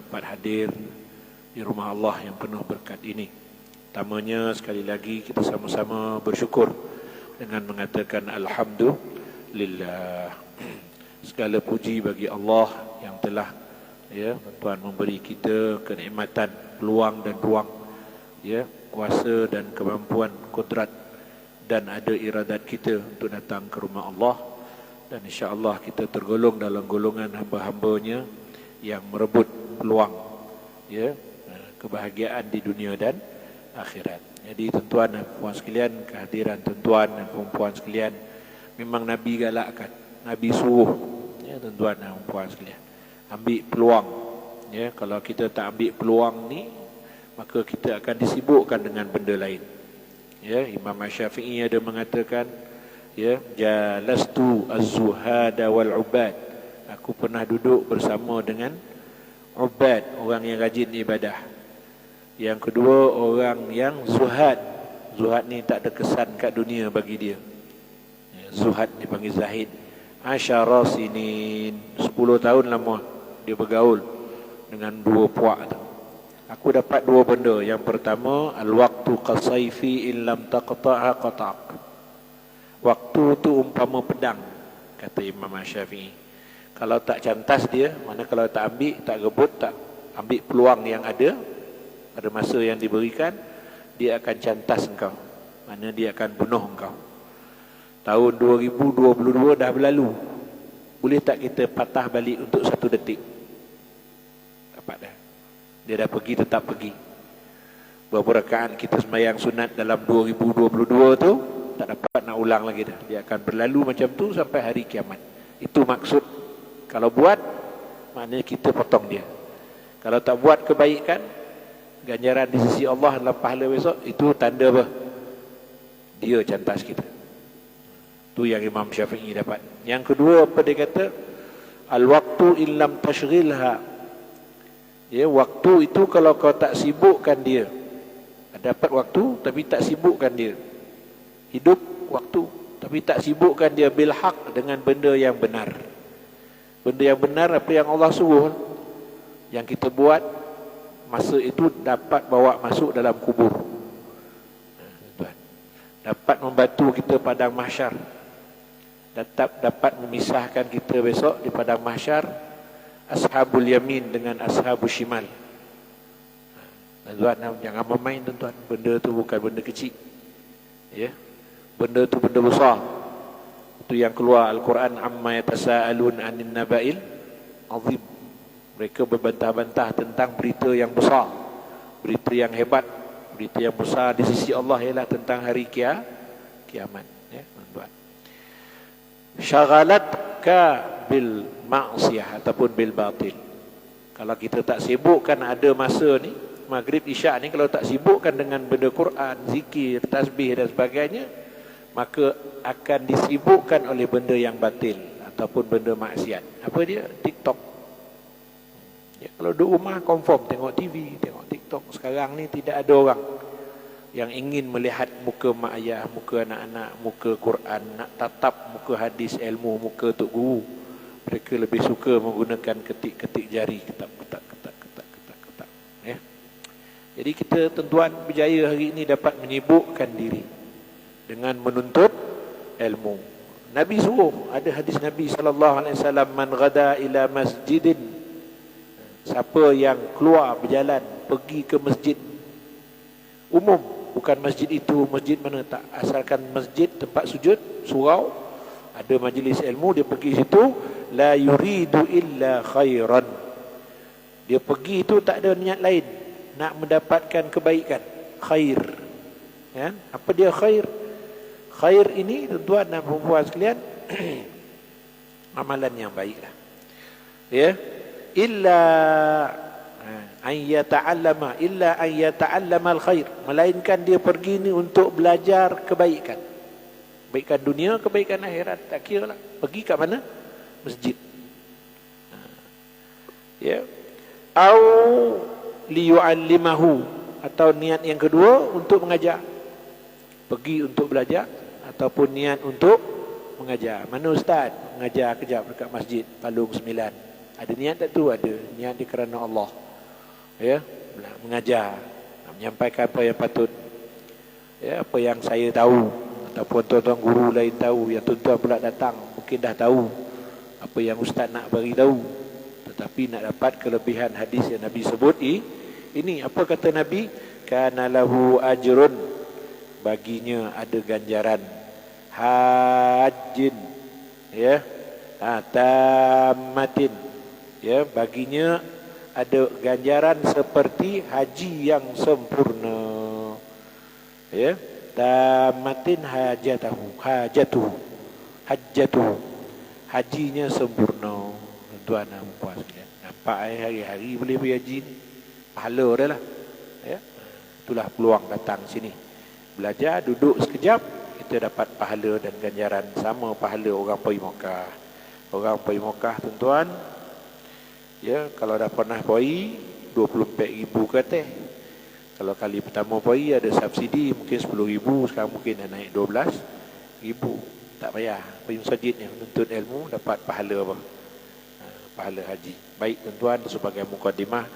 dapat hadir di rumah Allah yang penuh berkat ini. Pertamanya sekali lagi kita sama-sama bersyukur dengan mengatakan alhamdulillah. Segala puji bagi Allah yang telah Tuhan memberi kita kenikmatan, peluang dan ruang, kuasa dan kemampuan, kodrat dan ada iradat kita untuk datang ke rumah Allah. Dan insya-Allah kita tergolong dalam golongan hamba-hambanya yang merebut peluang kebahagiaan di dunia dan akhirat. Jadi tuan-tuan dan puan sekalian, kehadiran tuan-tuan dan puan sekalian memang Nabi galakkan, Nabi suruh tuan-tuan dan puan sekalian ambil peluang. Kalau kita tak ambil peluang ni, maka kita akan disibukkan dengan benda lain. Imam Syafi'i ada mengatakan, jalastu az-zuhada wal ubad. Aku pernah duduk bersama dengan ubad, orang yang rajin ibadah. Yang kedua, orang yang zuhad. Zuhad ni tak ada kesan kat dunia bagi dia. Zuhad dipanggil zahid. Asyara sinin, 10 tahun lama dia bergaul dengan dua puak tu. Aku dapat dua benda. Yang pertama, al-waqtu qasayfi in lam taqta'a qata'ak. Waktu tu umpama pedang, kata Imam Syafi'i. Kalau tak cantas dia, mana kalau tak ambil, tak rebut, tak ambil peluang yang ada pada masa yang diberikan, dia akan cantas engkau. Mana dia akan bunuh engkau. Tahun 2022 dah berlalu. Boleh tak kita patah balik untuk 1 detik? Dapat dah. Dia dah pergi, tetap pergi. Berapa rakaat kita sembahyang sunat dalam 2022 tu, tak dapat nak ulang lagi dah. Dia akan berlalu macam tu sampai hari kiamat. Itu maksud. Kalau buat, maknanya kita potong dia. Kalau tak buat kebaikan, ganjaran di sisi Allah dalam pahala besok, itu tanda apa? Dia cantas kita. Itu yang Imam Syafi'i dapat. Yang kedua, apa dia kata? Al-waqtu illam tashghilha. Waktu itu kalau kau tak sibukkan dia. Dapat waktu tapi tak sibukkan dia. Hidup waktu tapi tak sibukkan dia bil haq, dengan benda yang benar. Benda yang benar apa yang Allah suruh, yang kita buat masa itu dapat bawa masuk dalam kubur. Dapat membantu kita padang mahsyar. Dapat memisahkan kita besok di padang mahsyar, ashabul yamin dengan ashabul shimal. Tuan-tuan jangan bermain tuan-tuan. Benda tu bukan benda kecil. Benda tu benda besar. Itu yang keluar Al-Quran, amma yatasaalun 'anil naba'il azim. Mereka berbantah-bantah tentang berita yang besar, berita yang hebat, berita yang besar di sisi Allah ialah tentang hari kiamat. Tuan-tuan. Syagalatka bil ma'siyah ataupun bil batil. Kalau kita tak sibukkan ada masa ni, maghrib isyak ni, kalau tak sibukkan dengan benda Quran, zikir, tasbih dan sebagainya, maka akan disibukkan oleh benda yang batil ataupun benda maksiat. Apa dia? TikTok. Kalau duduk rumah confirm tengok TV, tengok TikTok. Sekarang ni tidak ada orang yang ingin melihat muka mak ayah, muka anak-anak, muka Quran, nak tatap muka hadis ilmu, muka tok guru. Mereka lebih suka menggunakan ketik-ketik jari, ketak. Jadi kita tuan-tuan berjaya hari ini dapat menyibukkan diri dengan menuntut ilmu. Nabi suruh, ada hadis Nabi SAW, man ghada ila masjidin, siapa yang keluar berjalan pergi ke masjid umum, bukan masjid itu masjid mana, tak, asalkan masjid tempat sujud, surau, ada majlis ilmu, dia pergi situ, la yuridu illa khairan, dia pergi itu tak ada niat lain, nak mendapatkan kebaikan, khair. Apa dia khair? Khair ini tuan-tuan dan puan sekalian amalan yang baiklah. Illa an yata'allama al-khair, melainkan dia pergi ni untuk belajar kebaikan. Kebaikan dunia, kebaikan akhirat, tak kira lah. Pergi kat mana? Masjid. Au liyu'allimahu, atau niat yang kedua untuk mengajar. Pergi untuk belajar ataupun niat untuk mengajar. Mana ustaz? Mengajar kejap dekat masjid Palung 9. Ada niat tak tu? Ada. Niat dia kerana Allah. Ya, mengajar, nak menyampaikan apa yang patut, ya, apa yang saya tahu ataupun tuan-tuan guru lain tahu, yang tuan-tuan pula datang mungkin dah tahu apa yang ustaz nak bagi tahu, tetapi nak dapat kelebihan hadis yang Nabi sebut ini apa kata Nabi? Kana lahu ajrun, baginya ada ganjaran, hajjin, ya, tamatin, ya, baginya ada ganjaran seperti haji yang sempurna, ya, tamatin hajatuhu, hajinya sempurna. Tuan dan puan sekalian, nampak hari-hari boleh pergi haji ni, pahala dah lah, ya. Itulah peluang datang sini, belajar, duduk sekejap, kita dapat pahala dan ganjaran sama pahala orang pergi Mekah. Orang pergi Mekah, tuan-tuan, ya, kalau dah pernah pergi 24,000 ke atas. Kalau kali pertama pergi ada subsidi mungkin 10,000, sekarang mungkin dah naik 12,000. Tak payah pergi masjid yang menuntut ilmu, dapat pahala apa? Pahala haji. Baik tuan-tuan, sebagai mukadimah,